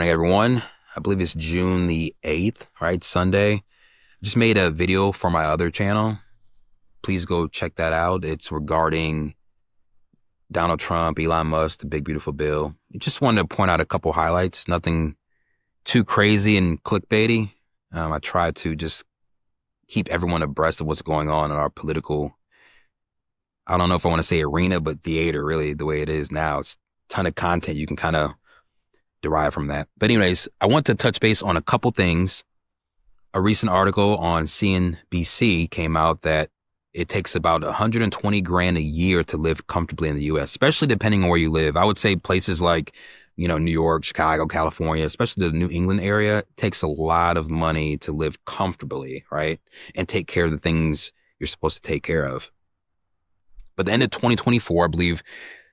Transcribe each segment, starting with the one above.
morning, everyone. I believe it's June the 8th, right? Sunday. Just made a video for my other channel. Please go check that out. It's regarding Donald Trump, Elon Musk, the big, beautiful bill. Just wanted to point out a couple highlights. Nothing too crazy and clickbaity. I try to just keep everyone abreast of what's going on in our political, I don't know if I want to say arena, but theater, really, the way it is now. It's a ton of content you can kind of derive from that. But anyways, I want to touch base on a couple things. A recent article on CNBC came out that it takes about 120 grand a year to live comfortably in the U.S., especially depending on where you live. I would say places like, New York, Chicago, California, especially the New England area, it takes a lot of money to live comfortably, right? And take care of the things you're supposed to take care of. But the end of 2024, I believe,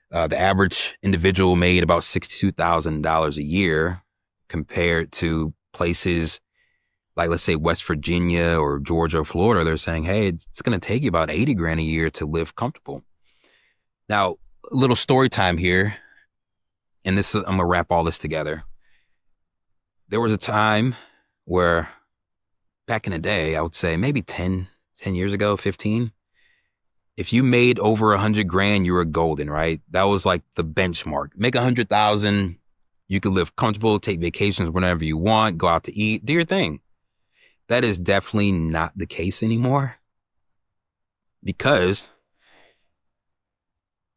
the average individual made about $62,000 a year compared to places like, let's say, West Virginia or Georgia or Florida. They're saying, hey, it's going to take you about 80 grand a year to live comfortable. Now, a little story time here. And I'm going to wrap all this together. There was a time where back in the day, I would say maybe 10 years ago, 15, if you made over 100 grand, you were golden, right? That was like the benchmark. Make 100,000, you could live comfortable, take vacations whenever you want, go out to eat, do your thing. That is definitely not the case anymore, because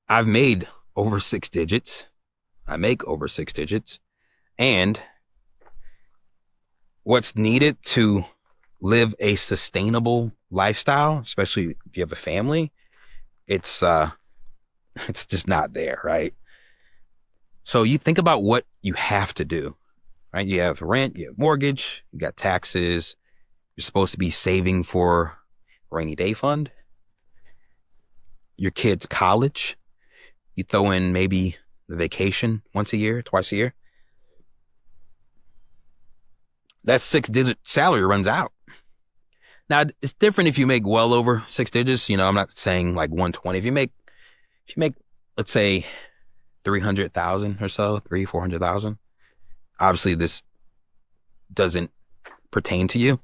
I've made over 6 digits. I make over 6 digits. And what's needed to live a sustainable lifestyle, especially if you have a family, it's just not there, right? So you think about what you have to do, right? You have rent, you have mortgage, you got taxes. You're supposed to be saving for a rainy day fund. Your kid's college. You throw in maybe the vacation once a year, twice a year. That 6-digit salary runs out. Now, it's different if you make well over 6 digits. I'm not saying like 120. If you make, let's say 300,000 or so, 400,000, obviously this doesn't pertain to you.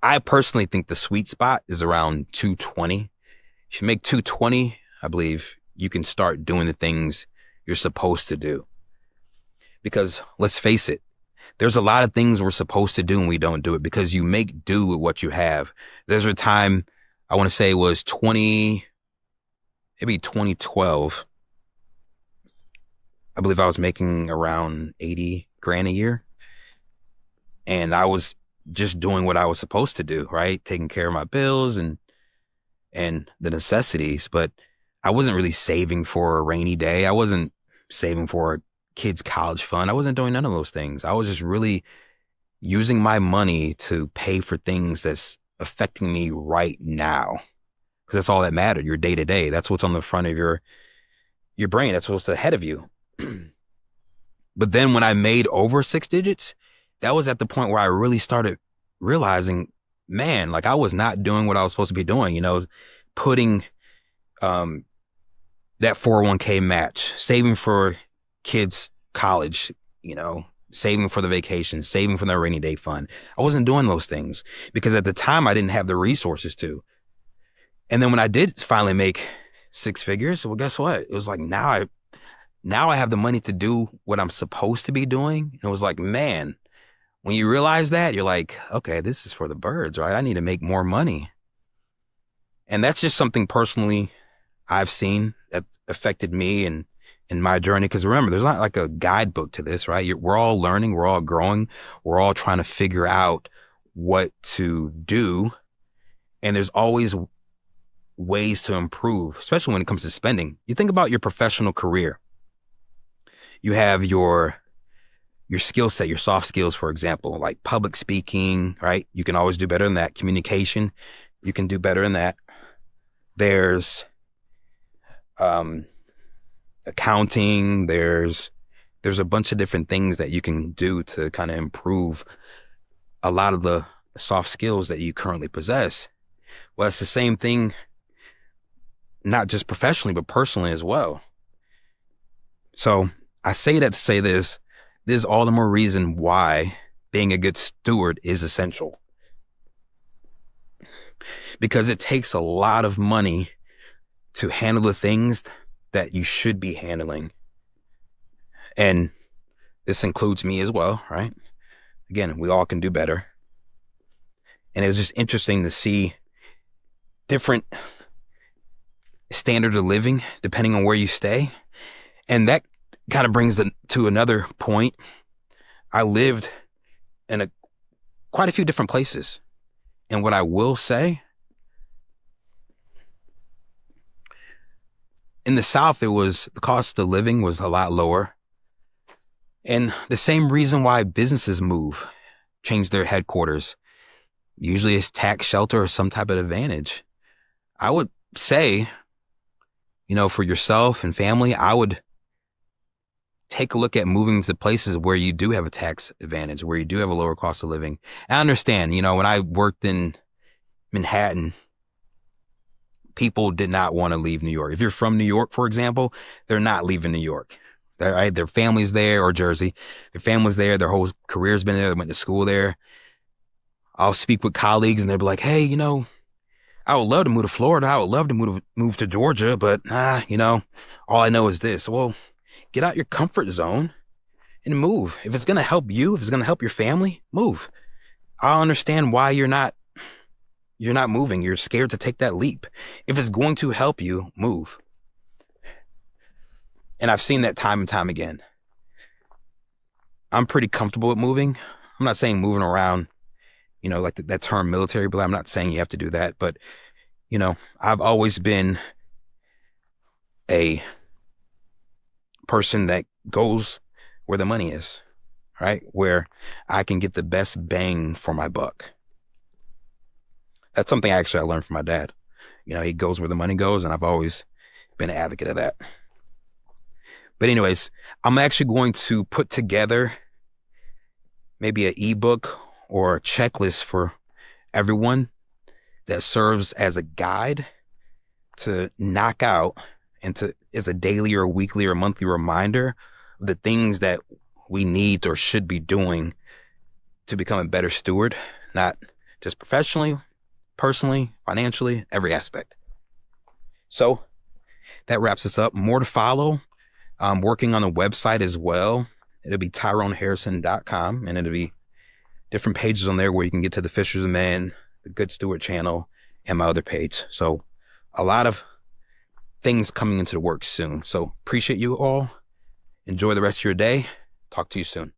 I personally think the sweet spot is around 220. If you make 220, I believe you can start doing the things you're supposed to do. Because let's face it, there's a lot of things we're supposed to do and we don't do it because you make do with what you have. There's a time, I want to say it was maybe 2012. I believe I was making around 80 grand a year. And I was just doing what I was supposed to do, right? Taking care of my bills and the necessities. But I wasn't really saving for a rainy day. I wasn't saving for a kid's college fund. I wasn't doing none of those things. I was just really using my money to pay for things that's affecting me right now. Because that's all that mattered, your day to day. That's what's on the front of your brain. That's what's ahead of you. But then when I made over 6 digits, that was at the point where I really started realizing, man, like I was not doing what I was supposed to be doing, putting that 401k match, saving for kids' college, saving for the vacation, saving for the rainy day fund. I wasn't doing those things because at the time I didn't have the resources to. And then when I did finally make 6 figures, well, guess what? It was like, now I have the money to do what I'm supposed to be doing. And it was like, man, when you realize that, you're like, okay, this is for the birds, right? I need to make more money. And that's just something personally I've seen that affected me and in my journey. Because remember, there's not like a guidebook to this, right? We're all learning, we're all growing, we're all trying to figure out what to do. And there's always ways to improve, especially when it comes to spending. You think about your professional career. You have your skill set, your soft skills, for example, like public speaking, right? You can always do better than that. Communication, you can do better than that. There's accounting, there's a bunch of different things that you can do to kind of improve a lot of the soft skills that you currently possess. Well, it's the same thing, not just professionally, but personally as well. So I say that to say this, there's all the more reason why being a good steward is essential. Because it takes a lot of money to handle the things that you should be handling. And this includes me as well, right? Again, we all can do better. And it was just interesting to see different standard of living depending on where you stay. And that kind of brings it to another point. I lived in quite a few different places. And what I will say, in the South, the cost of living was a lot lower. And the same reason why businesses change their headquarters, usually it's tax shelter or some type of advantage. I would say, for yourself and family, I would take a look at moving to places where you do have a tax advantage, where you do have a lower cost of living. I understand, when I worked in Manhattan, people did not want to leave New York. If you're from New York, for example, they're not leaving New York. Their family's there, or Jersey. Their family's there. Their whole career's been there. They went to school there. I'll speak with colleagues and they'll be like, hey, I would love to move to Florida. I would love to move to Georgia, but all I know is this. Well, get out your comfort zone and move. If it's going to help you, if it's going to help your family, move. I understand why you're not moving. You're scared to take that leap. If it's going to help you, move. And I've seen that time and time again. I'm pretty comfortable with moving. I'm not saying moving around, like that term military, but I'm not saying you have to do that. But, I've always been a person that goes where the money is, right? Where I can get the best bang for my buck. That's something I learned from my dad. He goes where the money goes, and I've always been an advocate of that. But anyways, I'm actually going to put together maybe an ebook or a checklist for everyone that serves as a guide to knock out and as a daily or weekly or monthly reminder of the things that we need or should be doing to become a better steward, not just professionally, personally, financially, every aspect. So that wraps us up. More to follow. I'm working on a website as well. It'll be TyroneHarrison.com, and it'll be different pages on there where you can get to the Fishers of Men, the Good Steward channel, and my other page. So a lot of things coming into the works soon. So appreciate you all. Enjoy the rest of your day. Talk to you soon.